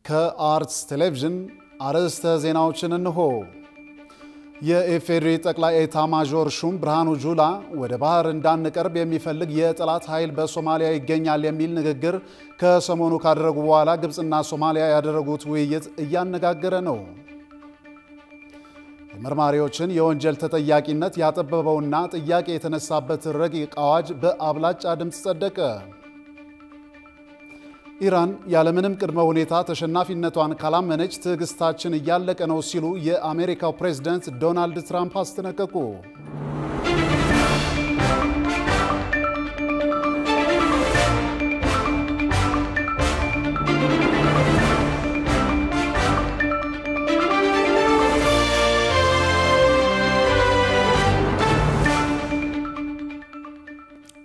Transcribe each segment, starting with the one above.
ከአርትስ ቴሌቪዥን አርዕስተ ዜናዎችን እንሆ። የኢፌዴሪ ጠቅላይ ኤታማዦር ሹም ብርሃኑ ጁላ ወደ ባህር እንዳንቀርብ የሚፈልግ የጠላት ኃይል በሶማሊያ ይገኛል የሚል ንግግር ከሰሞኑ ካደረጉ በኋላ ግብጽና ሶማሊያ ያደረጉት ውይይት እያነጋገረ ነው። የመርማሪዎችን የወንጀል ተጠያቂነት ያጠበበውና ጥያቄ የተነሳበት ረቂቅ አዋጅ በአብላጫ ድምጽ ጸደቀ። ኢራን ያለምንም ቅድመ ሁኔታ ተሸናፊነቷን ካላመነች ትዕግስታችን እያለቀ ነው ሲሉ የአሜሪካው ፕሬዝዳንት ዶናልድ ትራምፕ አስጠነቀቁ።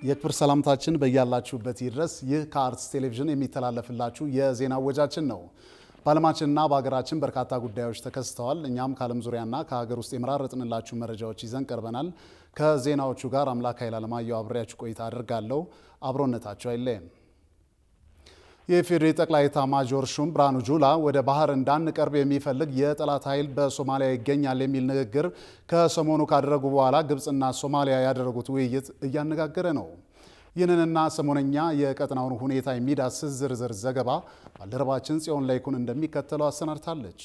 የክብር ሰላምታችን በያላችሁበት ይድረስ። ይህ ከአርትስ ቴሌቪዥን የሚተላለፍላችሁ የዜና ወጃችን ነው። በዓለማችንና በሀገራችን በርካታ ጉዳዮች ተከስተዋል። እኛም ከዓለም ዙሪያና ከሀገር ውስጥ የመራረጥንላችሁ መረጃዎች ይዘን ቀርበናል። ከዜናዎቹ ጋር አምላክ ኃይል አለማየሁ አብሬያችሁ ቆይታ አድርጋለሁ። አብሮነታችሁ አይለየን። የኢፌዴሪ ጠቅላይ ኤታማዦር ሹም ብርሃኑ ጁላ ወደ ባህር እንዳንቀርብ የሚፈልግ የጠላት ኃይል በሶማሊያ ይገኛል የሚል ንግግር ከሰሞኑ ካደረጉ በኋላ ግብጽና ሶማሊያ ያደረጉት ውይይት እያነጋገረ ነው። ይህንንና ሰሞነኛ የቀጠናውን ሁኔታ የሚዳስስ ዝርዝር ዘገባ ባልደረባችን ጽዮን ላይኩን እንደሚከተለው አሰናድታለች።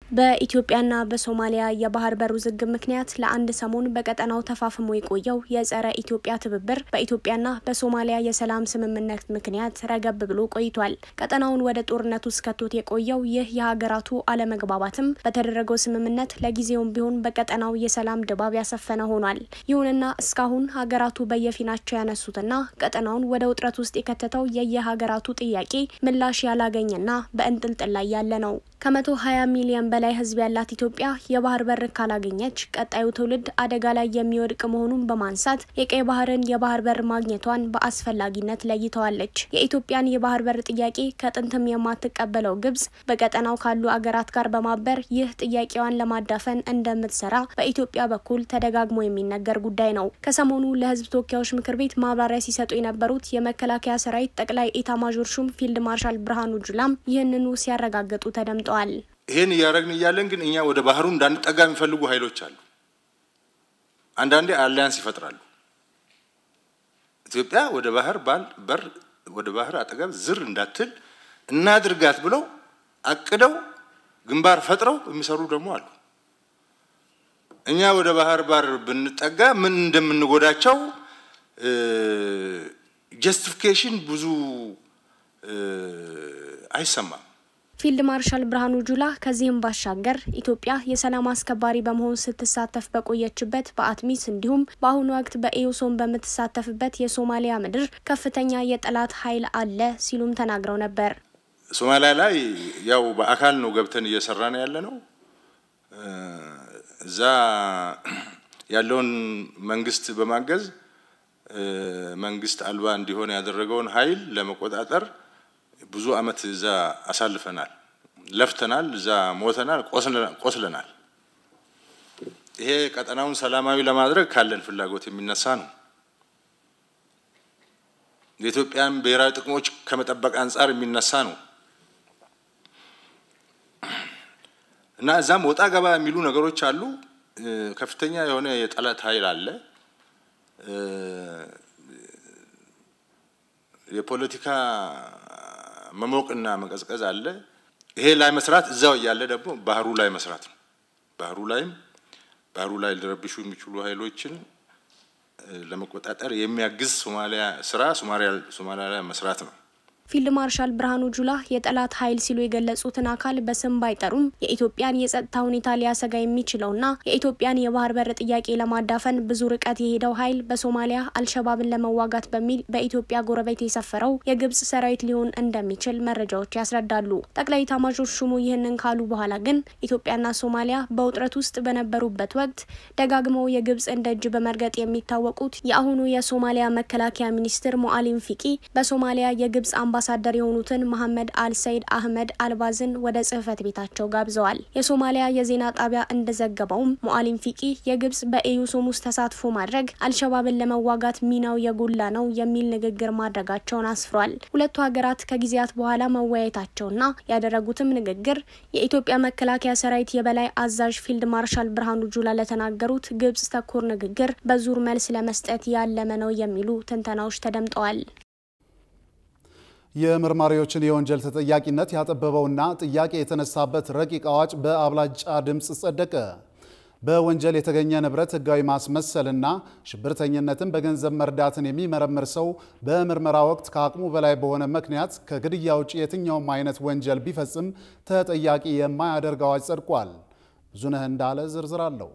በኢትዮጵያና በሶማሊያ የባህር በር ውዝግብ ምክንያት ለአንድ ሰሞን በቀጠናው ተፋፍሞ የቆየው የጸረ ኢትዮጵያ ትብብር በኢትዮጵያና በሶማሊያ የሰላም ስምምነት ምክንያት ረገብ ብሎ ቆይቷል። ቀጠናውን ወደ ጦርነት ውስጥ ከቶት የቆየው ይህ የሀገራቱ አለመግባባትም በተደረገው ስምምነት ለጊዜውም ቢሆን በቀጠናው የሰላም ድባብ ያሰፈነ ሆኗል። ይሁንና እስካሁን ሀገራቱ በየፊናቸው ያነሱትና ቀጠናውን ወደ ውጥረት ውስጥ የከተተው የየሀገራቱ ጥያቄ ምላሽ ያላገኘና በእንጥልጥል ላይ ያለ ነው። ከ120 ሚሊዮን በላይ ህዝብ ያላት ኢትዮጵያ የባህር በር ካላገኘች ቀጣዩ ትውልድ አደጋ ላይ የሚወድቅ መሆኑን በማንሳት የቀይ ባህርን የባህር በር ማግኘቷን በአስፈላጊነት ለይተዋለች። የኢትዮጵያን የባህር በር ጥያቄ ከጥንትም የማትቀበለው ግብጽ በቀጠናው ካሉ አገራት ጋር በማበር ይህ ጥያቄዋን ለማዳፈን እንደምትሰራ በኢትዮጵያ በኩል ተደጋግሞ የሚነገር ጉዳይ ነው። ከሰሞኑ ለህዝብ ተወካዮች ምክር ቤት ማብራሪያ ሲሰጡ የነበሩት የመከላከያ ሰራዊት ጠቅላይ ኤታማዦር ሹም ፊልድ ማርሻል ብርሃኑ ጁላም ይህንኑ ሲያረጋግጡ ተደምጠዋል። ይሄን ያረግን ይያለን ግን እኛ ወደ ባህሩ እንዳንጠጋ የሚፈልጉ ኃይሎች አሉ። አንዳንዴ አሊያንስ ይፈጥራሉ። ኢትዮጵያ ወደ ባህር በር ወደ ባህር አጠገብ ዝር እንዳትል እናድርጋት ብለው አቅደው ግንባር ፈጥረው የሚሰሩ ደግሞ አሉ። እኛ ወደ ባህር በር ብንጠጋ ምን እንደምንጎዳቸው ጀስቲፊኬሽን ብዙ አይሰማም። ፊልድ ማርሻል ብርሃኑ ጁላ ከዚህም ባሻገር ኢትዮጵያ የሰላም አስከባሪ በመሆን ስትሳተፍ በቆየችበት በአትሚስ እንዲሁም በአሁኑ ወቅት በኢዩሶም በምትሳተፍበት የሶማሊያ ምድር ከፍተኛ የጠላት ኃይል አለ ሲሉም ተናግረው ነበር። ሶማሊያ ላይ ያው በአካል ነው ገብተን እየሰራን ያለነው። እዛ ያለውን መንግስት በማገዝ መንግስት አልባ እንዲሆን ያደረገውን ኃይል ለመቆጣጠር ብዙ አመት እዛ አሳልፈናል፣ ለፍተናል፣ እዛ ሞተናል፣ ቆስለናል። ይሄ ቀጠናውን ሰላማዊ ለማድረግ ካለን ፍላጎት የሚነሳ ነው። የኢትዮጵያን ብሔራዊ ጥቅሞች ከመጠበቅ አንፃር የሚነሳ ነው እና እዛም ወጣ ገባ የሚሉ ነገሮች አሉ። ከፍተኛ የሆነ የጠላት ኃይል አለ። የፖለቲካ መሞቅና መቀዝቀዝ አለ። ይሄ ላይ መስራት እዛው ያለ ደግሞ ባህሩ ላይ መስራት ነው። ባህሩ ላይ ሊረብሹ የሚችሉ ኃይሎችን ለመቆጣጠር የሚያግዝ ሶማሊያ ላይ መስራት ነው። ፊልድ ማርሻል ብርሃኑ ጁላ የጠላት ኃይል ሲሉ የገለጹትን አካል በስም ባይጠሩም የኢትዮጵያን የጸጥታ ሁኔታ ሊያሰጋ የሚችለውና የኢትዮጵያን የባህር በር ጥያቄ ለማዳፈን ብዙ ርቀት የሄደው ኃይል በሶማሊያ አልሸባብን ለመዋጋት በሚል በኢትዮጵያ ጎረቤት የሰፈረው የግብጽ ሰራዊት ሊሆን እንደሚችል መረጃዎች ያስረዳሉ። ጠቅላይ ኤታማዦር ሹሙ ይህንን ካሉ በኋላ ግን ኢትዮጵያና ሶማሊያ በውጥረት ውስጥ በነበሩበት ወቅት ደጋግመው የግብጽን ደጅ በመርገጥ የሚታወቁት የአሁኑ የሶማሊያ መከላከያ ሚኒስትር ሞአሊም ፊቂ በሶማሊያ የግብጽ አምባሳደር የሆኑትን መሐመድ አልሰይድ አህመድ አልባዝን ወደ ጽህፈት ቤታቸው ጋብዘዋል። የሶማሊያ የዜና ጣቢያ እንደዘገበውም ሙአሊም ፊቂ የግብጽ በኤዩሶም ውስጥ ተሳትፎ ማድረግ አልሸባብን ለመዋጋት ሚናው የጎላ ነው የሚል ንግግር ማድረጋቸውን አስፍሯል። ሁለቱ ሀገራት ከጊዜያት በኋላ መወያየታቸውና ያደረጉትም ንግግር የኢትዮጵያ መከላከያ ሰራዊት የበላይ አዛዥ ፊልድ ማርሻል ብርሃኑ ጁላ ለተናገሩት ግብጽ ተኮር ንግግር በዙር መልስ ለመስጠት ያለመ ነው የሚሉ ትንተናዎች ተደምጠዋል። የመርማሪዎችን የወንጀል ተጠያቂነት ያጠበበውና ጥያቄ የተነሳበት ረቂቅ አዋጅ በአብላጫ ድምጽ ጸደቀ። በወንጀል የተገኘ ንብረት ህጋዊ ማስመሰልና ሽብርተኝነትን በገንዘብ መርዳትን የሚመረምር ሰው በምርመራ ወቅት ከአቅሙ በላይ በሆነ ምክንያት ከግድያ ውጪ የትኛውም አይነት ወንጀል ቢፈጽም ተጠያቂ የማያደርግ አዋጅ ጸድቋል። ብዙነህ እንዳለ ዝርዝር አለው።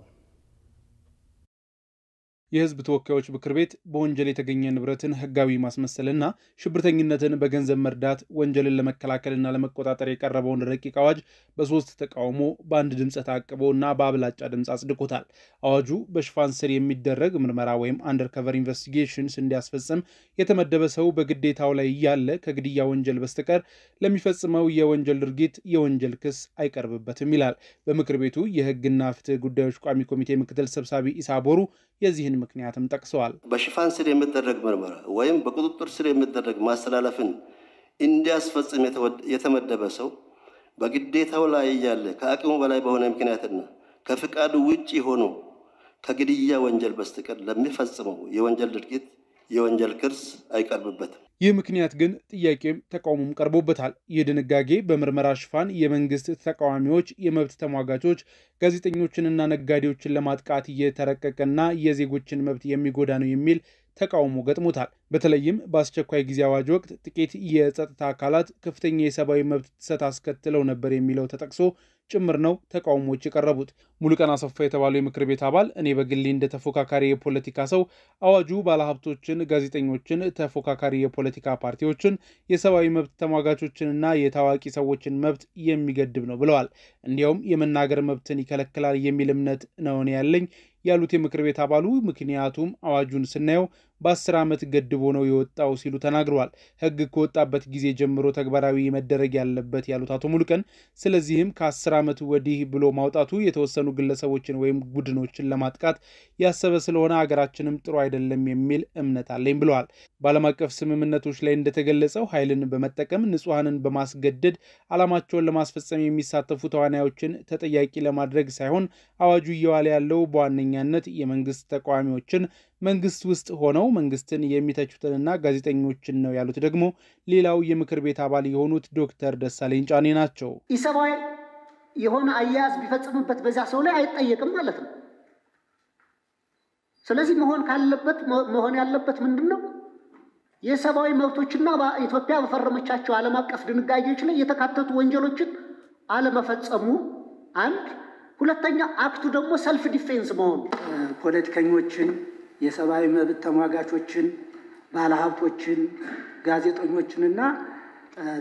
የህዝብ ተወካዮች ምክር ቤት በወንጀል የተገኘ ንብረትን ህጋዊ ማስመሰልና ሽብርተኝነትን በገንዘብ መርዳት ወንጀልን ለመከላከልና ለመቆጣጠር የቀረበውን ረቂቅ አዋጅ በሶስት ተቃውሞ በአንድ ድምጽ ታቅቦና በአብላጫ ድምጽ አጽድቆታል። አዋጁ በሽፋን ስር የሚደረግ ምርመራ ወይም አንደርከቨር ኢንቨስቲጌሽንስ እንዲያስፈጽም የተመደበ ሰው በግዴታው ላይ ያለ ከግድያ ወንጀል በስተቀር ለሚፈጽመው የወንጀል ድርጊት የወንጀል ክስ አይቀርብበትም ይላል። በምክር ቤቱ የህግና ፍትህ ጉዳዮች ቋሚ ኮሚቴ ምክትል ሰብሳቢ ኢሳቦሩ የዚህን ምክንያትም ጠቅሰዋል። በሽፋን ስር የሚደረግ ምርመራ ወይም በቁጥጥር ስር የሚደረግ ማስተላለፍን እንዲያስፈጽም የተመደበ ሰው በግዴታው ላይ ያለ ከአቅሙ በላይ በሆነ ምክንያትና ከፍቃዱ ውጪ ሆኖ ከግድያ ወንጀል በስተቀር ለሚፈጽመው የወንጀል ድርጊት የወንጀል ክስ አይቀርብበትም። ይህ ምክንያት ግን ጥያቄም ተቃውሞም ቀርቦበታል። ይህ ድንጋጌ በምርመራ ሽፋን የመንግስት ተቃዋሚዎች፣ የመብት ተሟጋቾች፣ ጋዜጠኞችንና ነጋዴዎችን ለማጥቃት እየተረቀቀና የዜጎችን መብት የሚጎዳ ነው የሚል ተቃውሞ ገጥሞታል። በተለይም በአስቸኳይ ጊዜ አዋጅ ወቅት ጥቂት የጸጥታ አካላት ከፍተኛ የሰብአዊ መብት ጥሰት አስከትለው ነበር የሚለው ተጠቅሶ ጭምር ነው ተቃውሞዎች የቀረቡት። ሙሉቀን አሰፋ የተባለው የምክር ቤት አባል እኔ በግሌ እንደ ተፎካካሪ የፖለቲካ ሰው አዋጁ ባለሀብቶችን፣ ጋዜጠኞችን፣ ተፎካካሪ የፖለቲካ ፓርቲዎችን፣ የሰብአዊ መብት ተሟጋቾችንና የታዋቂ ሰዎችን መብት የሚገድብ ነው ብለዋል። እንዲያውም የመናገር መብትን ይከለክላል የሚል እምነት ነው ያለኝ ያሉት የምክር ቤት አባሉ ምክንያቱም አዋጁን ስናየው በ10 ዓመት ገድቦ ነው የወጣው ሲሉ ተናግረዋል። ህግ ከወጣበት ጊዜ ጀምሮ ተግባራዊ መደረግ ያለበት ያሉት አቶ ሙሉቀን ስለዚህም ከ10 ዓመት ወዲህ ብሎ ማውጣቱ የተወሰኑ ግለሰቦችን ወይም ቡድኖችን ለማጥቃት ያሰበ ስለሆነ ሀገራችንም ጥሩ አይደለም የሚል እምነት አለኝ ብለዋል። በዓለም አቀፍ ስምምነቶች ላይ እንደተገለጸው ኃይልን በመጠቀም ንጹሃንን በማስገደድ ዓላማቸውን ለማስፈጸም የሚሳተፉ ተዋናዮችን ተጠያቂ ለማድረግ ሳይሆን አዋጁ እየዋለ ያለው በዋነኛነት የመንግስት ተቃዋሚዎችን መንግስት ውስጥ ሆነው መንግስትን የሚተቹትንና ጋዜጠኞችን ነው ያሉት ደግሞ ሌላው የምክር ቤት አባል የሆኑት ዶክተር ደሳለኝ ጫኔ ናቸው። ኢሰባዊ የሆነ አያያዝ ቢፈጽምበት በዛ ሰው ላይ አይጠየቅም ማለት ነው። ስለዚህ መሆን ያለበት ምንድነው? የሰብአዊ መብቶችና በኢትዮጵያ በፈረመቻቸው ዓለም አቀፍ ድንጋጌዎች ላይ የተካተቱ ወንጀሎችን አለመፈጸሙ አንድ፣ ሁለተኛ አክቱ ደግሞ ሰልፍ ዲፌንስ መሆኑ ፖለቲከኞችን፣ የሰብአዊ መብት ተሟጋቾችን፣ ባለሀብቶችን፣ ጋዜጠኞችንና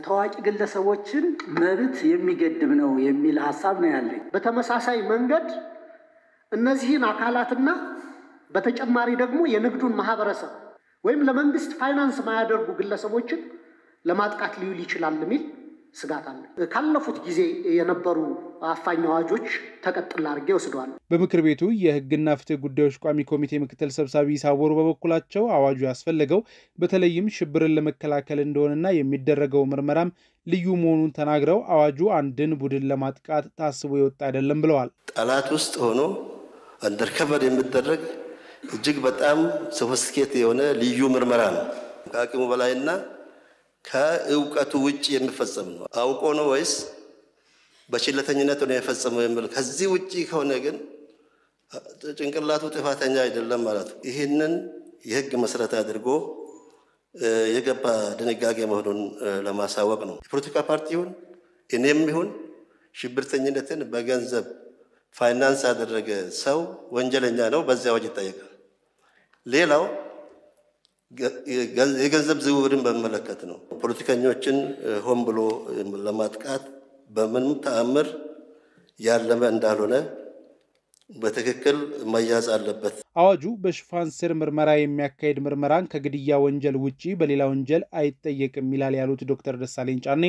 ታዋቂ ግለሰቦችን መብት የሚገድብ ነው የሚል ሐሳብ ነው ያለኝ። በተመሳሳይ መንገድ እነዚህን አካላትና በተጨማሪ ደግሞ የንግዱን ማህበረሰብ ወይም ለመንግስት ፋይናንስ ማያደርጉ ግለሰቦችን ለማጥቃት ሊውል ይችላል የሚል ስጋት አለ። ካለፉት ጊዜ የነበሩ አፋኝ አዋጆች ተቀጥላ አድርጌ ወስደዋል። በምክር ቤቱ የህግና ፍትህ ጉዳዮች ቋሚ ኮሚቴ ምክትል ሰብሳቢ ኢሳቦሩ በበኩላቸው አዋጁ ያስፈለገው በተለይም ሽብርን ለመከላከል እንደሆነና የሚደረገው ምርመራም ልዩ መሆኑን ተናግረው አዋጁ አንድን ቡድን ለማጥቃት ታስቦ የወጣ አይደለም ብለዋል። ጠላት ውስጥ ሆኖ አንደርከቨር የሚደረግ እጅግ በጣም ሶፊስቲኬት የሆነ ልዩ ምርመራ ነው። ከአቅሙ በላይና ከእውቀቱ ውጭ የሚፈጸም ነው። አውቆ ነው ወይስ በችለተኝነት ነው የፈጸመው የሚል ከዚህ ውጪ ከሆነ ግን ጭንቅላቱ ጥፋተኛ አይደለም ማለት ነው። ይህንን የህግ መሰረት አድርጎ የገባ ድንጋጌ መሆኑን ለማሳወቅ ነው። የፖለቲካ ፓርቲውን እኔም ይሁን ሽብርተኝነትን በገንዘብ ፋይናንስ ያደረገ ሰው ወንጀለኛ ነው፣ በዚያ ወጅ ይጠየቃል። ሌላው የገንዘብ ዝውውርን በመለከት ነው። ፖለቲከኞችን ሆን ብሎ ለማጥቃት በምንም ተአምር ያለመ እንዳልሆነ በትክክል መያዝ አለበት። አዋጁ በሽፋን ስር ምርመራ የሚያካሄድ ምርመራን ከግድያ ወንጀል ውጪ በሌላ ወንጀል አይጠየቅም ይላል ያሉት ዶክተር ደሳለኝ ጫኔ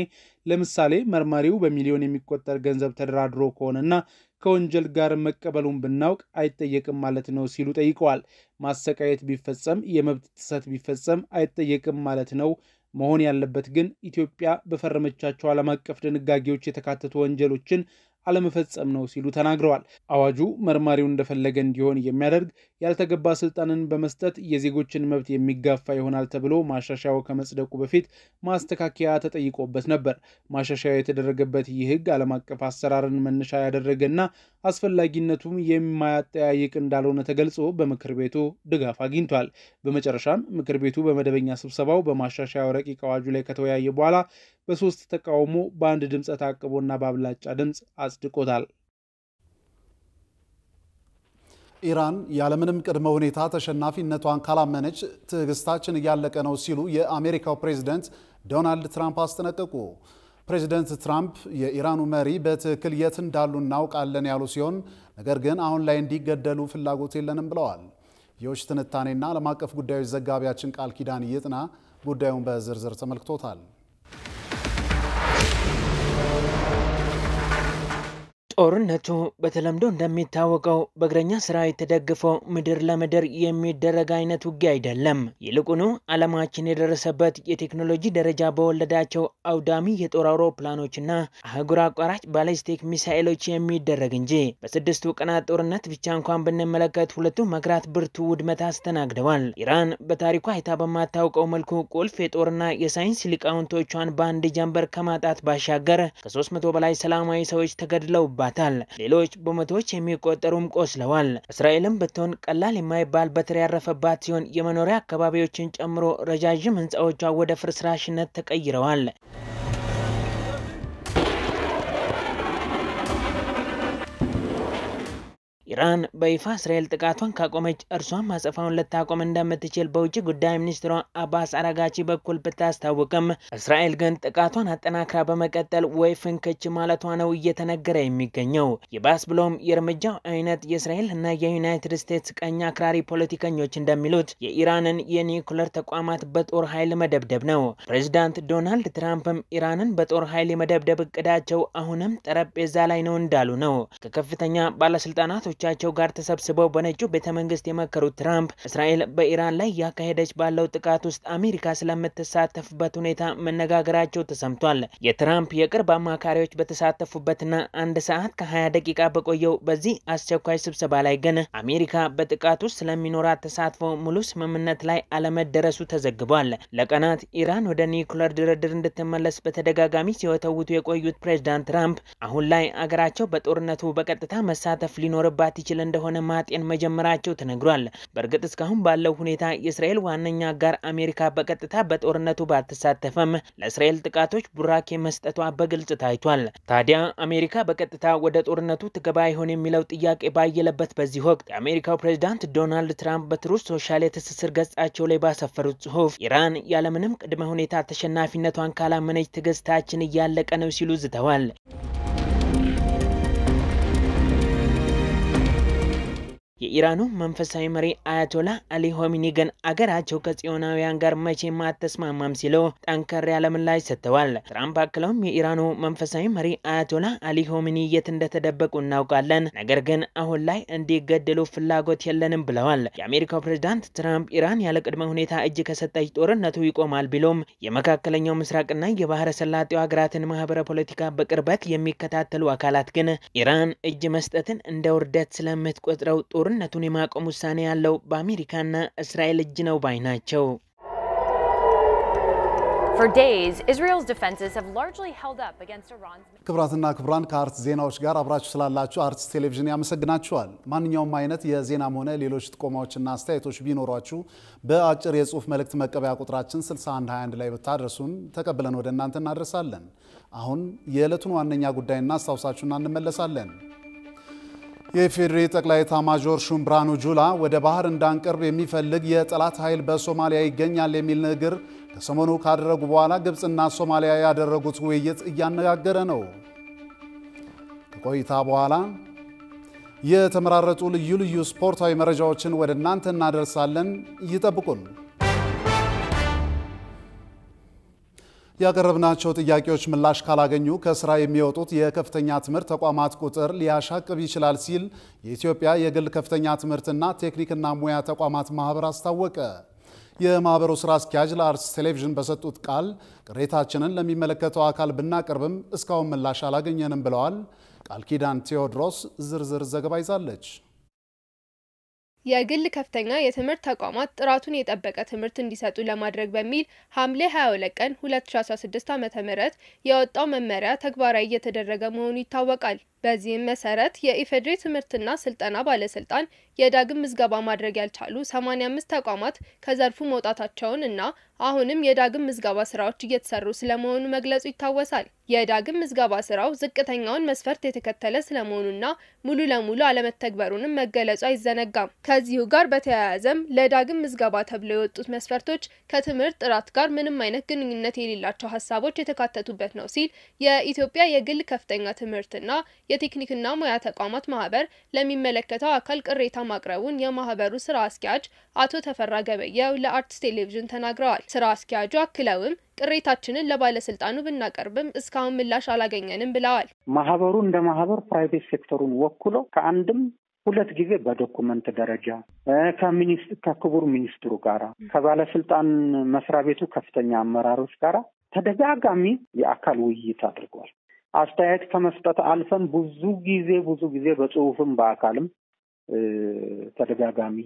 ለምሳሌ መርማሪው በሚሊዮን የሚቆጠር ገንዘብ ተደራድሮ ከሆነና ከወንጀል ጋር መቀበሉን ብናውቅ አይጠየቅም ማለት ነው ሲሉ ጠይቀዋል። ማሰቃየት ቢፈጸም የመብት ጥሰት ቢፈጸም አይጠየቅም ማለት ነው። መሆን ያለበት ግን ኢትዮጵያ በፈረመቻቸው ዓለም አቀፍ ድንጋጌዎች የተካተቱ ወንጀሎችን አለመፈጸም ነው ሲሉ ተናግረዋል። አዋጁ መርማሪው እንደፈለገ እንዲሆን የሚያደርግ ያልተገባ ስልጣንን በመስጠት የዜጎችን መብት የሚጋፋ ይሆናል ተብሎ ማሻሻያው ከመጽደቁ በፊት ማስተካከያ ተጠይቆበት ነበር። ማሻሻያው የተደረገበት ይህ ሕግ ዓለም አቀፍ አሰራርን መነሻ ያደረገና አስፈላጊነቱም የማያጠያይቅ እንዳልሆነ ተገልጾ በምክር ቤቱ ድጋፍ አግኝቷል። በመጨረሻም ምክር ቤቱ በመደበኛ ስብሰባው በማሻሻያው ረቂቅ አዋጁ ላይ ከተወያየ በኋላ በ3 ተቃውሞ በአንድ ድምፅ ተአቅቦና በአብላጫ ድምፅ አጽድቆታል። ኢራን ያለምንም ቅድመ ሁኔታ ተሸናፊነቷን ካላመነች ትዕግስታችን እያለቀ ነው ሲሉ የአሜሪካው ፕሬዝዳንት ዶናልድ ትራምፕ አስጠነቀቁ። ፕሬዝዳንት ትራምፕ የኢራኑ መሪ በትክክል የት እንዳሉ እናውቃለን ያሉ ሲሆን ነገር ግን አሁን ላይ እንዲገደሉ ፍላጎት የለንም ብለዋል። የውጭ ትንታኔና ዓለም አቀፍ ጉዳዮች ዘጋቢያችን ቃል ኪዳን ይጥና ጉዳዩን በዝርዝር ተመልክቶታል። ጦርነቱ በተለምዶ እንደሚታወቀው በእግረኛ ሰራዊት ተደግፎ ምድር ለምድር የሚደረግ አይነት ውጊያ አይደለም። ይልቁኑ ዓለማችን የደረሰበት የቴክኖሎጂ ደረጃ በወለዳቸው አውዳሚ የጦር አውሮፕላኖችና አህጉር አቋራጭ ባሊስቲክ ሚሳኤሎች የሚደረግ እንጂ በስድስቱ ቀናት ጦርነት ብቻ እንኳን ብንመለከት ሁለቱም ሀገራት ብርቱ ውድመት አስተናግደዋል። ኢራን በታሪኳ አይታ በማታውቀው መልኩ ቁልፍ የጦርና የሳይንስ ሊቃውንቶቿን በአንድ ጀንበር ከማጣት ባሻገር ከ300 በላይ ሰላማዊ ሰዎች ተገድለውባታል። ሌሎች በመቶዎች የሚቆጠሩም ቆስለዋል። እስራኤልም ብትሆን ቀላል የማይባል በትር ያረፈባት ሲሆን የመኖሪያ አካባቢዎችን ጨምሮ ረጃጅም ህንፃዎቿ ወደ ፍርስራሽነት ተቀይረዋል። ኢራን በይፋ እስራኤል ጥቃቷን ካቆመች እርሷም አጸፋውን ልታቆም እንደምትችል በውጭ ጉዳይ ሚኒስትሯ አባስ አራጋቺ በኩል ብታስታውቅም እስራኤል ግን ጥቃቷን አጠናክራ በመቀጠል ወይ ፍንክች ማለቷ ነው እየተነገረ የሚገኘው። ይባስ ብሎም የእርምጃው አይነት የእስራኤል እና የዩናይትድ ስቴትስ ቀኝ አክራሪ ፖለቲከኞች እንደሚሉት የኢራንን የኒውክለር ተቋማት በጦር ኃይል መደብደብ ነው። ፕሬዚዳንት ዶናልድ ትራምፕም ኢራንን በጦር ኃይል የመደብደብ እቅዳቸው አሁንም ጠረጴዛ ላይ ነው እንዳሉ ነው። ከከፍተኛ ባለስልጣናት ቻቸው ጋር ተሰብስበው በነጩ ቤተመንግስት የመከሩት ትራምፕ እስራኤል በኢራን ላይ ያካሄደች ባለው ጥቃት ውስጥ አሜሪካ ስለምትሳተፍበት ሁኔታ መነጋገራቸው ተሰምቷል። የትራምፕ የቅርብ አማካሪዎች በተሳተፉበትና 1 ሰዓት ከ20 ደቂቃ በቆየው በዚህ አስቸኳይ ስብሰባ ላይ ግን አሜሪካ በጥቃት ውስጥ ስለሚኖራት ተሳትፎ ሙሉ ስምምነት ላይ አለመደረሱ ተዘግቧል። ለቀናት ኢራን ወደ ኒውክለር ድርድር እንድትመለስ በተደጋጋሚ ሲወተውቱ የቆዩት ፕሬዝዳንት ትራምፕ አሁን ላይ አገራቸው በጦርነቱ በቀጥታ መሳተፍ ሊኖርባት ይችል እንደሆነ ማጤን መጀመራቸው ተነግሯል። በእርግጥ እስካሁን ባለው ሁኔታ የእስራኤል ዋነኛ አጋር አሜሪካ በቀጥታ በጦርነቱ ባትሳተፈም ለእስራኤል ጥቃቶች ቡራኬ መስጠቷ በግልጽ ታይቷል። ታዲያ አሜሪካ በቀጥታ ወደ ጦርነቱ ትገባ ይሆን የሚለው ጥያቄ ባየለበት በዚህ ወቅት የአሜሪካው ፕሬዝዳንት ዶናልድ ትራምፕ በትሩዝ ሶሻል የትስስር ገጻቸው ላይ ባሰፈሩት ጽሑፍ ኢራን ያለምንም ቅድመ ሁኔታ ተሸናፊነቷን ካላመነች ትዕግስታችን እያለቀ ነው ሲሉ ዝተዋል። የኢራኑ መንፈሳዊ መሪ አያቶላ አሊ ሆሚኒ ግን አገራቸው ከጽዮናውያን ጋር መቼም አትስማማም ሲሉ ጠንከር ያለ ምላሽ ሰጥተዋል። ትራምፕ አክለውም የኢራኑ መንፈሳዊ መሪ አያቶላ አሊ ሆሚኒ የት እንደተደበቁ እናውቃለን፣ ነገር ግን አሁን ላይ እንዲገደሉ ፍላጎት የለንም ብለዋል። የአሜሪካው ፕሬዝዳንት ትራምፕ ኢራን ያለ ቅድመ ሁኔታ እጅ ከሰጠች ጦርነቱ ይቆማል ቢሎም የመካከለኛው ምስራቅና የባህረ ሰላጤው ሀገራትን ማህበረ ፖለቲካ በቅርበት የሚከታተሉ አካላት ግን ኢራን እጅ መስጠትን እንደ ውርደት ስለምትቆጥረው ጦርነቱን የማቆም ውሳኔ ያለው በአሜሪካና እስራኤል እጅ ነው ባይ ናቸው። For days, Israel's defenses have largely held up against Iran's. ክብራትና ክብራን ከአርትስ ዜናዎች ጋር አብራችሁ ስላላችሁ አርትስ ቴሌቪዥን ያመሰግናችኋል። ማንኛውም አይነት የዜናም ሆነ ሌሎች ጥቆማዎችና አስተያየቶች ቢኖሯችሁ በአጭር የጽሑፍ መልእክት መቀበያ ቁጥራችን 6121 ላይ ብታደርሱን ተቀብለን ወደ እናንተ እናደርሳለን። አሁን የዕለቱን ዋነኛ ጉዳይ እናስታውሳችሁና እንመለሳለን። የኢፌዴሪ ጠቅላይ ኤታማዦር ሹም ብርሃኑ ጁላ ወደ ባህር እንዳንቀርብ የሚፈልግ የጠላት ኃይል በሶማሊያ ይገኛል የሚል ንግግር ከሰሞኑ ካደረጉ በኋላ ግብጽና ሶማሊያ ያደረጉት ውይይት እያነጋገረ ነው። ከቆይታ በኋላ የተመራረጡ ልዩ ልዩ ስፖርታዊ መረጃዎችን ወደ እናንተ እናደርሳለን። ይጠብቁን። ያቀረብናቸው ጥያቄዎች ምላሽ ካላገኙ ከስራ የሚወጡት የከፍተኛ ትምህርት ተቋማት ቁጥር ሊያሻቅብ ይችላል ሲል የኢትዮጵያ የግል ከፍተኛ ትምህርትና ቴክኒክና ሙያ ተቋማት ማህበር አስታወቀ። የማህበሩ ስራ አስኪያጅ ለአርትስ ቴሌቪዥን በሰጡት ቃል ቅሬታችንን ለሚመለከተው አካል ብናቀርብም እስካሁን ምላሽ አላገኘንም ብለዋል። ቃል ኪዳን ቴዎድሮስ ዝርዝር ዘገባ ይዛለች። የግል ከፍተኛ የትምህርት ተቋማት ጥራቱን የጠበቀ ትምህርት እንዲሰጡ ለማድረግ በሚል ሐምሌ 22 ቀን 2016 ዓ.ም የወጣው መመሪያ ተግባራዊ እየተደረገ መሆኑ ይታወቃል። በዚህም መሰረት የኢፌዴሪ ትምህርትና ስልጠና ባለስልጣን የዳግም ምዝገባ ማድረግ ያልቻሉ 85 ተቋማት ከዘርፉ መውጣታቸውን እና አሁንም የዳግም ምዝገባ ስራዎች እየተሰሩ ስለመሆኑ መግለጹ ይታወሳል። የዳግም ምዝገባ ስራው ዝቅተኛውን መስፈርት የተከተለ ስለመሆኑና ሙሉ ለሙሉ አለመተግበሩንም መገለጹ አይዘነጋም። ከዚሁ ጋር በተያያዘም ለዳግም ምዝገባ ተብለው የወጡት መስፈርቶች ከትምህርት ጥራት ጋር ምንም አይነት ግንኙነት የሌላቸው ሀሳቦች የተካተቱበት ነው ሲል የኢትዮጵያ የግል ከፍተኛ ትምህርትና የቴክኒክና ሙያ ተቋማት ማህበር ለሚመለከተው አካል ቅሬታ ማቅረቡን የማህበሩ ስራ አስኪያጅ አቶ ተፈራ ገበየው ለአርትስ ቴሌቪዥን ተናግረዋል። ስራ አስኪያጁ አክለውም ቅሬታችንን ለባለስልጣኑ ብናቀርብም እስካሁን ምላሽ አላገኘንም ብለዋል። ማህበሩ እንደ ማህበር ፕራይቬት ሴክተሩን ወክሎ ከአንድም ሁለት ጊዜ በዶኩመንት ደረጃ ከክቡር ሚኒስትሩ ጋራ ከባለስልጣን መስሪያ ቤቱ ከፍተኛ አመራሮች ጋራ ተደጋጋሚ የአካል ውይይት አድርጓል። አስተያየት ከመስጠት አልፈን ብዙ ጊዜ በጽሁፍም በአካልም ተደጋጋሚ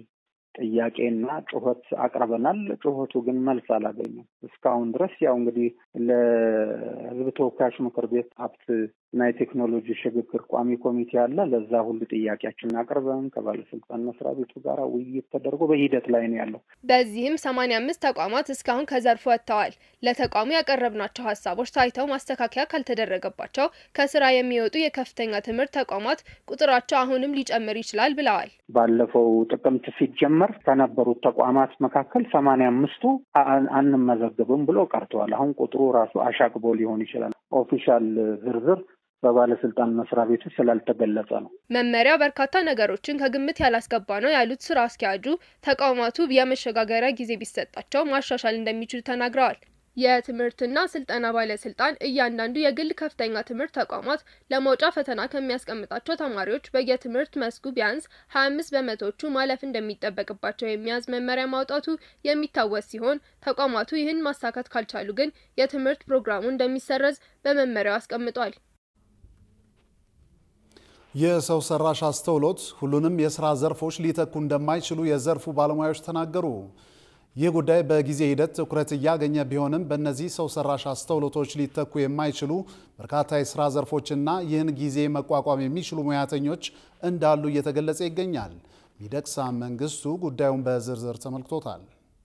ጥያቄና ጩኸት አቅርበናል። ጩኸቱ ግን መልስ አላገኘም እስካሁን ድረስ። ያው እንግዲህ ለህዝብ ተወካዮች ምክር ቤት ሀብትና የቴክኖሎጂ ሽግግር ቋሚ ኮሚቴ አለ። ለዛ ሁሉ ጥያቄያችንን አቅርበን ከባለስልጣን መስሪያ ቤቱ ጋር ውይይት ተደርጎ በሂደት ላይ ነው ያለው። በዚህም 85 ተቋማት እስካሁን ከዘርፉ ወጥተዋል። ለተቋሙ ያቀረብናቸው ሀሳቦች ታይተው ማስተካከያ ካልተደረገባቸው ከስራ የሚወጡ የከፍተኛ ትምህርት ተቋማት ቁጥራቸው አሁንም ሊጨምር ይችላል ብለዋል። ባለፈው ጥቅምት ሲጀመር ከነበሩት ተቋማት መካከል 85ቱ አንመዘግብም ብሎ ቀርተዋል። አሁን ቁጥሩ ራሱ አሻቅቦ ሊሆን ይችላል። ኦፊሻል ዝርዝር በባለስልጣን መስሪያ ቤቱ ስላልተገለጸ ነው። መመሪያው በርካታ ነገሮችን ከግምት ያላስገባ ነው ያሉት ስራ አስኪያጁ ተቋማቱ የመሸጋገሪያ ጊዜ ቢሰጣቸው ማሻሻል እንደሚችሉ ተናግረዋል። የትምህርትና ስልጠና ባለስልጣን እያንዳንዱ የግል ከፍተኛ ትምህርት ተቋማት ለመውጫ ፈተና ከሚያስቀምጣቸው ተማሪዎች በየትምህርት መስኩ ቢያንስ 25 በመቶዎቹ ማለፍ እንደሚጠበቅባቸው የሚያዝ መመሪያ ማውጣቱ የሚታወስ ሲሆን ተቋማቱ ይህን ማሳካት ካልቻሉ ግን የትምህርት ፕሮግራሙ እንደሚሰረዝ በመመሪያው አስቀምጧል። የሰው ሰራሽ አስተውሎት ሁሉንም የስራ ዘርፎች ሊተኩ እንደማይችሉ የዘርፉ ባለሙያዎች ተናገሩ። ይህ ጉዳይ በጊዜ ሂደት ትኩረት እያገኘ ቢሆንም በእነዚህ ሰው ሰራሽ አስተውሎቶች ሊተኩ የማይችሉ በርካታ የስራ ዘርፎችና ይህን ጊዜ መቋቋም የሚችሉ ሙያተኞች እንዳሉ እየተገለጸ ይገኛል። ሚደቅሳ መንግስቱ ጉዳዩን በዝርዝር ተመልክቶታል።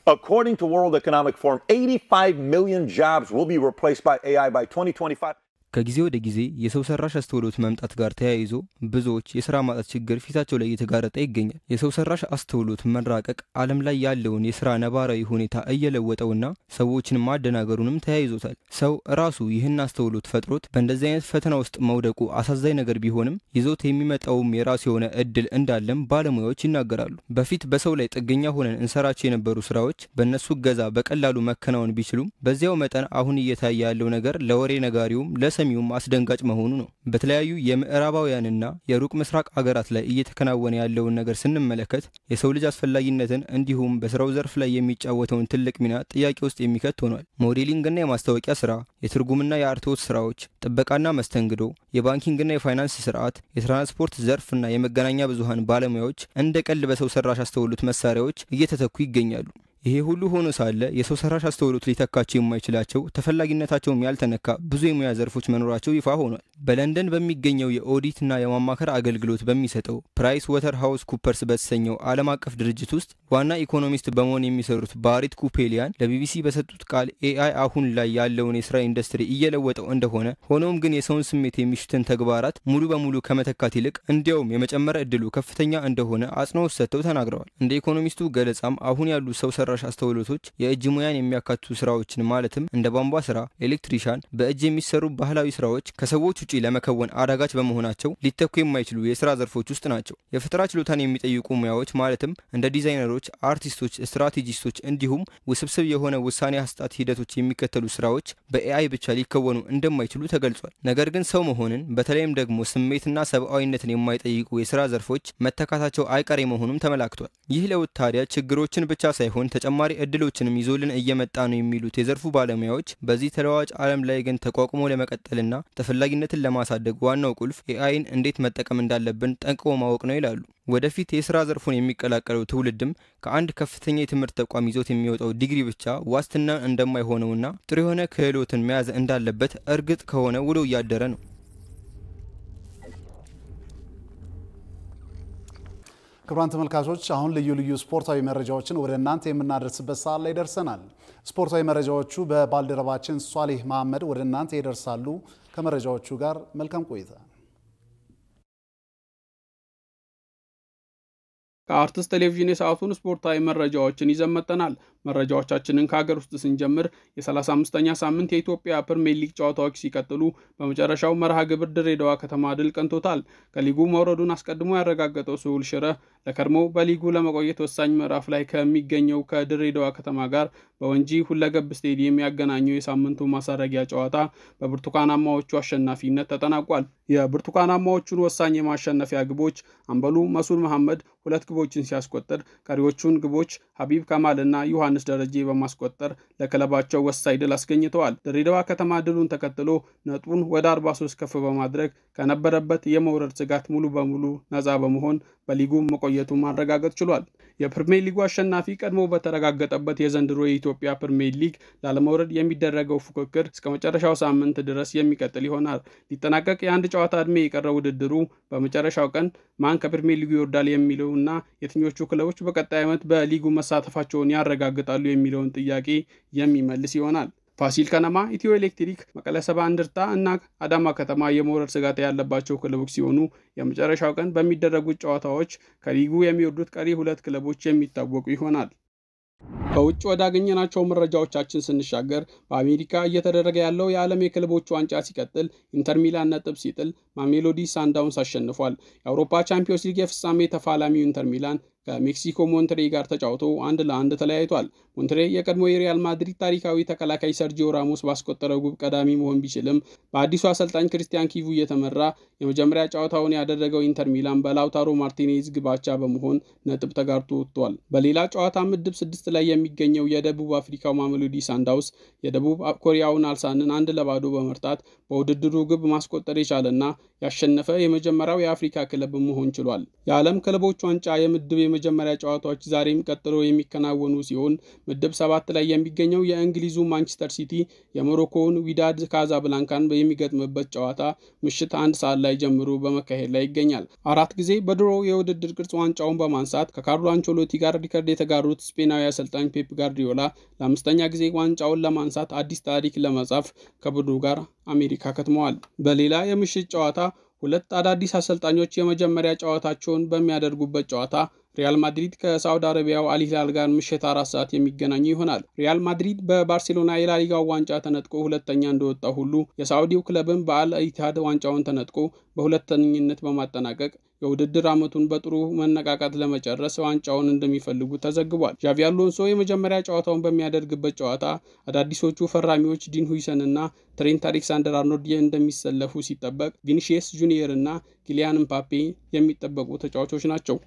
According to World Economic Forum, 85 million jobs will be replaced by AI by 2025. ከጊዜ ወደ ጊዜ የሰው ሰራሽ አስተውሎት መምጣት ጋር ተያይዞ ብዙዎች የሥራ ማጣት ችግር ፊታቸው ላይ እየተጋረጠ ይገኛል። የሰው ሰራሽ አስተውሎት መራቀቅ ዓለም ላይ ያለውን የሥራ ነባራዊ ሁኔታ እየለወጠውና ሰዎችን ማደናገሩንም ተያይዞታል። ሰው ራሱ ይህን አስተውሎት ፈጥሮት በእንደዚህ አይነት ፈተና ውስጥ መውደቁ አሳዛኝ ነገር ቢሆንም ይዞት የሚመጣውም የራሱ የሆነ እድል እንዳለም ባለሙያዎች ይናገራሉ። በፊት በሰው ላይ ጥገኛ ሆነን እንሰራቸው የነበሩ ስራዎች በእነሱ እገዛ በቀላሉ መከናወን ቢችሉም በዚያው መጠን አሁን እየታየ ያለው ነገር ለወሬ ነጋሪውም ለሰሚውም አስደንጋጭ መሆኑ ነው። በተለያዩ የምዕራባውያንና የሩቅ ምስራቅ አገራት ላይ እየተከናወነ ያለውን ነገር ስንመለከት የሰው ልጅ አስፈላጊነትን እንዲሁም በስራው ዘርፍ ላይ የሚጫወተውን ትልቅ ሚና ጥያቄ ውስጥ የሚከት ሆኗል። ሞዴሊንግና የማስታወቂያ ስራ፣ የትርጉምና የአርትዖት ስራዎች፣ ጥበቃና መስተንግዶ፣ የባንኪንግና የፋይናንስ ስርዓት፣ የትራንስፖርት ዘርፍና የመገናኛ ብዙሃን ባለሙያዎች እንደ ቀልድ በሰው ሰራሽ አስተውሎት መሳሪያዎች እየተተኩ ይገኛሉ። ይሄ ሁሉ ሆኖ ሳለ የሰው ሰራሽ አስተውሎት ሊተካቸው የማይችላቸው ተፈላጊነታቸውም ያልተነካ ብዙ የሙያ ዘርፎች መኖራቸው ይፋ ሆኗል። በለንደን በሚገኘው የኦዲትና የማማከር አገልግሎት በሚሰጠው ፕራይስ ወተር ሃውስ ኩፐርስ በተሰኘው ዓለም አቀፍ ድርጅት ውስጥ ዋና ኢኮኖሚስት በመሆን የሚሰሩት ባሪት ኩፔሊያን ለቢቢሲ በሰጡት ቃል ኤአይ አሁን ላይ ያለውን የስራ ኢንዱስትሪ እየለወጠው እንደሆነ፣ ሆኖም ግን የሰውን ስሜት የሚሹትን ተግባራት ሙሉ በሙሉ ከመተካት ይልቅ እንዲያውም የመጨመር እድሉ ከፍተኛ እንደሆነ አጽንኦት ሰጥተው ተናግረዋል። እንደ ኢኮኖሚስቱ ገለጻም አሁን ያሉ ሰው ሰራሽ ሰራሽ አስተውሎቶች የእጅ ሙያን የሚያካትቱ ስራዎችን ማለትም እንደ ቧንቧ ስራ፣ ኤሌክትሪሻን፣ በእጅ የሚሰሩ ባህላዊ ስራዎች ከሰዎች ውጪ ለመከወን አዳጋች በመሆናቸው ሊተኩ የማይችሉ የስራ ዘርፎች ውስጥ ናቸው። የፈጠራ ችሎታን የሚጠይቁ ሙያዎች ማለትም እንደ ዲዛይነሮች፣ አርቲስቶች፣ ስትራቴጂስቶች እንዲሁም ውስብስብ የሆነ ውሳኔ አሰጣጥ ሂደቶች የሚከተሉ ስራዎች በኤአይ ብቻ ሊከወኑ እንደማይችሉ ተገልጿል። ነገር ግን ሰው መሆንን በተለይም ደግሞ ስሜትና ሰብአዊነትን የማይጠይቁ የስራ ዘርፎች መተካታቸው አይቀሬ መሆኑም ተመላክቷል። ይህ ለውጥ ታዲያ ችግሮችን ብቻ ሳይሆን ተጨማሪ እድሎችንም ይዞልን እየመጣ ነው የሚሉት የዘርፉ ባለሙያዎች በዚህ ተለዋዋጭ ዓለም ላይ ግን ተቋቁሞ ለመቀጠልና ተፈላጊነትን ለማሳደግ ዋናው ቁልፍ ኤአይን እንዴት መጠቀም እንዳለብን ጠንቅቆ ማወቅ ነው ይላሉ። ወደፊት የስራ ዘርፉን የሚቀላቀለው ትውልድም ከአንድ ከፍተኛ የትምህርት ተቋም ይዞት የሚወጣው ዲግሪ ብቻ ዋስትና እንደማይሆነውና ጥሩ የሆነ ክህሎትን መያዝ እንዳለበት እርግጥ ከሆነ ውሎ እያደረ ነው። ክቡራን ተመልካቾች አሁን ልዩ ልዩ ስፖርታዊ መረጃዎችን ወደ እናንተ የምናደርስበት ሰዓት ላይ ደርሰናል። ስፖርታዊ መረጃዎቹ በባልደረባችን ሷሊህ መሐመድ ወደ እናንተ ይደርሳሉ። ከመረጃዎቹ ጋር መልካም ቆይታ። ከአርትስ ቴሌቪዥን የሰዓቱን ስፖርታዊ መረጃዎችን ይዘን መጥተናል። መረጃዎቻችንን ከሀገር ውስጥ ስንጀምር የ35ኛ ሳምንት የኢትዮጵያ ፕሪሚየር ሊግ ጨዋታዎች ሲቀጥሉ በመጨረሻው መርሃ ግብር ድሬዳዋ ከተማ ድል ቀንቶታል። ከሊጉ መውረዱን አስቀድሞ ያረጋገጠው ስሁል ሽረ ለከድሞ በሊጉ ለመቆየት ወሳኝ ምዕራፍ ላይ ከሚገኘው ከድሬዳዋ ከተማ ጋር በወንጂ ሁለገብ ስቴዲየም ያገናኘው የሳምንቱ ማሳረጊያ ጨዋታ በብርቱካናማዎቹ አሸናፊነት ተጠናቋል። የብርቱካናማዎቹን ወሳኝ የማሸነፊያ ግቦች አምበሉ መሱድ መሐመድ 2 ግቦችን ሲያስቆጥር ቀሪዎቹን ግቦች ሀቢብ ከማልና ዮሐንስ ደረጀ በማስቆጠር ለክለባቸው ወሳኝ ድል አስገኝተዋል። ድሬዳዋ ከተማ ድሉን ተከትሎ ነጥቡን ወደ 43 ከፍ በማድረግ ከነበረበት የመውረድ ስጋት ሙሉ በሙሉ ነፃ በመሆን በሊጉ መቆየቱ ማረጋገጥ ችሏል። የፕሪሚየር ሊጉ አሸናፊ ቀድሞ በተረጋገጠበት የዘንድሮ የኢትዮጵያ ፕሪሚየር ሊግ ላለመውረድ የሚደረገው ፉክክር እስከ መጨረሻው ሳምንት ድረስ የሚቀጥል ይሆናል። ሊጠናቀቅ የአንድ ጨዋታ ዕድሜ የቀረው ውድድሩ በመጨረሻው ቀን ማን ከፕሪሚየር ሊጉ ይወርዳል የሚለውና የትኞቹ ክለቦች በቀጣይ ዓመት በሊጉ መሳተፋቸውን ያረጋግጣሉ የሚለውን ጥያቄ የሚመልስ ይሆናል። ፋሲል ከነማ፣ ኢትዮ ኤሌክትሪክ፣ መቀለ ሰባ እንደርታ እና አዳማ ከተማ የመውረድ ስጋት ያለባቸው ክለቦች ሲሆኑ የመጨረሻው ቀን በሚደረጉት ጨዋታዎች ከሊጉ የሚወርዱት ቀሪ 2 ክለቦች የሚታወቁ ይሆናል። ከውጭ ወዳገኘናቸው መረጃዎቻችን ስንሻገር በአሜሪካ እየተደረገ ያለው የዓለም የክለቦች ዋንጫ ሲቀጥል ኢንተር ሚላን ነጥብ ሲጥል ማሜሎዲ ሳንዳውንስ አሸንፏል። የአውሮፓ ቻምፒዮንስ ሊግ የፍጻሜ ተፋላሚው ኢንተር ሚላን ከሜክሲኮ ሞንትሬ ጋር ተጫውቶ 1-1 ተለያይቷል። ሞንትሬ የቀድሞ የሪያል ማድሪድ ታሪካዊ ተከላካይ ሰርጂዮ ራሞስ ባስቆጠረው ግብ ቀዳሚ መሆን ቢችልም በአዲሱ አሰልጣኝ ክሪስቲያን ኪቩ እየተመራ የመጀመሪያ ጨዋታውን ያደረገው ኢንተር ሚላን በላውታሮ ማርቲኔዝ ግብ አቻ በመሆን ነጥብ ተጋርቶ ወጥቷል። በሌላ ጨዋታ ምድብ 6 ላይ የሚገኘው የደቡብ አፍሪካው ማሜሎዲ ሳንዳውንስ የደቡብ ኮሪያውን አልሳንን 1-0 በመርታት በውድድሩ ግብ ማስቆጠር የቻለና ያሸነፈ የመጀመሪያው የአፍሪካ ክለብ መሆን ችሏል። የዓለም ክለቦች ዋንጫ የምድብ የመጀመሪያ ጨዋታዎች ዛሬም ቀጥሎ የሚከናወኑ ሲሆን ምድብ 7 ላይ የሚገኘው የእንግሊዙ ማንቸስተር ሲቲ የሞሮኮውን ዊዳድ ካዛብላንካን የሚገጥምበት ጨዋታ ምሽት 1 ሰዓት ላይ ጀምሮ በመካሄድ ላይ ይገኛል። 4 ጊዜ በድሮ የውድድር ቅርጽ ዋንጫውን በማንሳት ከካርሎ አንቸሎቲ ጋር ሪከርድ የተጋሩት ስፔናዊ አሰልጣኝ ፔፕ ጋርዲዮላ ለ5ኛ ጊዜ ዋንጫውን ለማንሳት አዲስ ታሪክ ለመጻፍ ከቡድኑ ጋር አሜሪካ ከትመዋል። በሌላ የምሽት ጨዋታ 2 አዳዲስ አሰልጣኞች የመጀመሪያ ጨዋታቸውን በሚያደርጉበት ጨዋታ ሪያል ማድሪድ ከሳውዲ አረቢያው አል ሂላል ጋር ምሽት 4 ሰዓት የሚገናኙ ይሆናል። ሪያል ማድሪድ በባርሴሎና የላሊጋው ዋንጫ ተነጥቆ ሁለተኛ እንደወጣ ሁሉ የሳውዲው ክለብም በአል ኢቲሃድ ዋንጫውን ተነጥቆ በሁለተኝነት በማጠናቀቅ የውድድር ዓመቱን በጥሩ መነቃቃት ለመጨረስ ዋንጫውን እንደሚፈልጉ ተዘግቧል። ዣቪ አሎንሶ የመጀመሪያ ጨዋታውን በሚያደርግበት ጨዋታ አዳዲሶቹ ፈራሚዎች ዲን ሁይሰን እና ትሬንት አሌክሳንደር አርኖልድ እንደሚሰለፉ ሲጠበቅ ቪኒሺየስ ጁኒየር እና ኪሊያን ምባፔ የሚጠበቁ ተጫዋቾች ናቸው።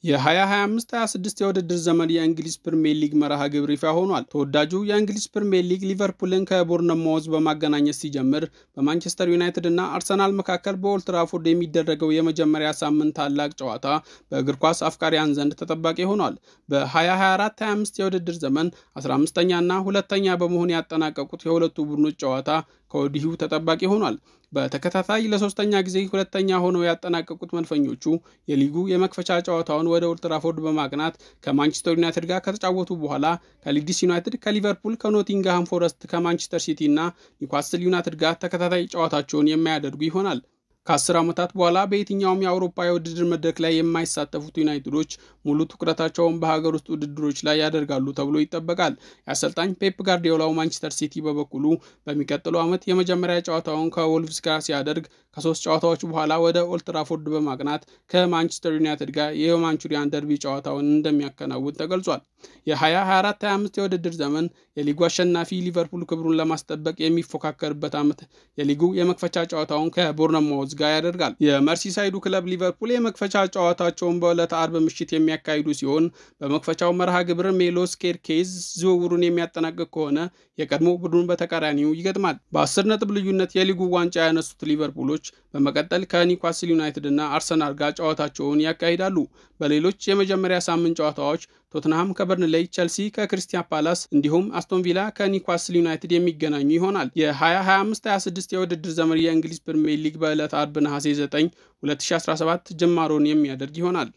የ2025-26 የውድድር ዘመን የእንግሊዝ ፕሪሚየር ሊግ መርሃ ግብር ይፋ ሆኗል። ተወዳጁ የእንግሊዝ ፕሪሚየር ሊግ ሊቨርፑልን ከቦርነማውዝ በማገናኘት ሲጀምር በማንቸስተር ዩናይትድ እና አርሰናል መካከል በኦልድ ትራፎርድ የሚደረገው የመጀመሪያ ሳምንት ታላቅ ጨዋታ በእግር ኳስ አፍቃሪያን ዘንድ ተጠባቂ ሆኗል። በ2024-25 የውድድር ዘመን 15ኛ እና 2ኛ በመሆን ያጠናቀቁት የሁለቱ ቡድኖች ጨዋታ ከወዲሁ ተጠባቂ ሆኗል። በተከታታይ ለ3ኛ ጊዜ ሁለተኛ ሆነው ያጠናቀቁት መልፈኞቹ የሊጉ የመክፈቻ ጨዋታውን ወደ ኦልድ ትራፎርድ በማቅናት ከማንቸስተር ዩናይትድ ጋር ከተጫወቱ በኋላ ከሊድስ ዩናይትድ፣ ከሊቨርፑል፣ ከኖቲንግሃም ፎረስት፣ ከማንቸስተር ሲቲ እና ኒውካስል ዩናይትድ ጋር ተከታታይ ጨዋታቸውን የማያደርጉ ይሆናል። ከ10 ዓመታት በኋላ በየትኛውም የአውሮፓ የውድድር መድረክ ላይ የማይሳተፉት ዩናይትዶች ሙሉ ትኩረታቸውን በሀገር ውስጥ ውድድሮች ላይ ያደርጋሉ ተብሎ ይጠበቃል። የአሰልጣኝ ፔፕ ጋርዲዮላው ማንቸስተር ሲቲ በበኩሉ በሚቀጥለው ዓመት የመጀመሪያ ጨዋታውን ከወልቭስ ጋር ሲያደርግ ከ3 ጨዋታዎች በኋላ ወደ ኦልድ ትራፎርድ በማቅናት ከማንቸስተር ዩናይትድ ጋር የማንቹሪያን ደርቢ ጨዋታውን እንደሚያከናውን ተገልጿል። የ2024-25 የውድድር ዘመን የሊጉ አሸናፊ ሊቨርፑል ክብሩን ለማስጠበቅ የሚፎካከርበት ዓመት የሊጉ የመክፈቻ ጨዋታውን ከቦርነማውዝ ጋር ያደርጋል። የመርሲሳይዱ ክለብ ሊቨርፑል የመክፈቻ ጨዋታቸውን በዕለተ አርብ ምሽት የሚያካሂዱ ሲሆን በመክፈቻው መርሃ ግብር ሜሎስ ኬርኬዝ ዝውውሩን የሚያጠናቅቅ ከሆነ የቀድሞ ቡድኑን በተቃራኒው ይገጥማል። በ10 ነጥብ ልዩነት የሊጉ ዋንጫ ያነሱት ሊቨርፑሎች በመቀጠል ከኒውካስል ዩናይትድ እና አርሰናል ጋር ጨዋታቸውን ያካሂዳሉ። በሌሎች የመጀመሪያ ሳምንት ጨዋታዎች ቶትንሃም ከበርንሌይ፣ ቸልሲ ከክሪስታል ፓላስ እንዲሁም አስቶን ቪላ ከኒውካስል ዩናይትድ የሚገናኙ ይሆናል። የ2025-26 የውድድር ዘመን የእንግሊዝ ፕሪሚየር ሊግ በዕለተ አርብ ነሐሴ 9 2017 ጅማሮን የሚያደርግ ይሆናል።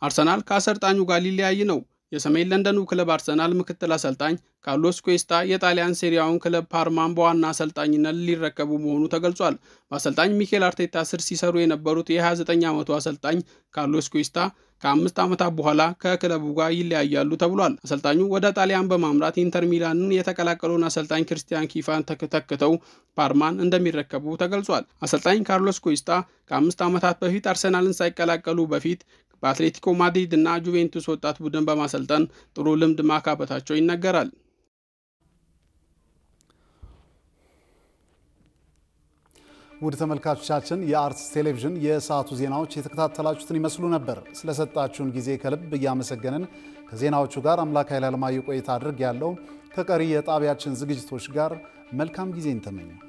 አርሰናል ከአሰልጣኙ ጋር ሊለያይ ነው። የሰሜን ለንደኑ ክለብ አርሰናል ምክትል አሰልጣኝ ካርሎስ ኩዌስታ የጣሊያን ሴሪያውን ክለብ ፓርማን በዋና አሰልጣኝነት ሊረከቡ መሆኑ ተገልጿል። በአሰልጣኝ ሚኬል አርቴታ ስር ሲሰሩ የነበሩት የ29 ዓመቱ አሰልጣኝ ካርሎስ ኩዌስታ ከ5 ዓመታት በኋላ ከክለቡ ጋር ይለያያሉ ተብሏል። አሰልጣኙ ወደ ጣሊያን በማምራት ኢንተር ሚላንን የተቀላቀሉን አሰልጣኝ ክርስቲያን ኪፋን ተክተው ፓርማን እንደሚረከቡ ተገልጿል። አሰልጣኝ ካርሎስ ኩዌስታ ከ5 ዓመታት በፊት አርሰናልን ሳይቀላቀሉ በፊት በአትሌቲኮ ማድሪድ እና ጁቬንቱስ ወጣት ቡድን በማሰልጠን ጥሩ ልምድ ማካበታቸው ይነገራል። ውድ ተመልካቾቻችን የአርትስ ቴሌቪዥን የሰዓቱ ዜናዎች የተከታተላችሁትን ይመስሉ ነበር። ስለሰጣችሁን ጊዜ ከልብ እያመሰገንን ከዜናዎቹ ጋር አምላክ ኃይለ ዓለማየሁ ቆይታ አድርጌያለሁ። ከቀሪ የጣቢያችን ዝግጅቶች ጋር መልካም ጊዜ እንተመኛለን።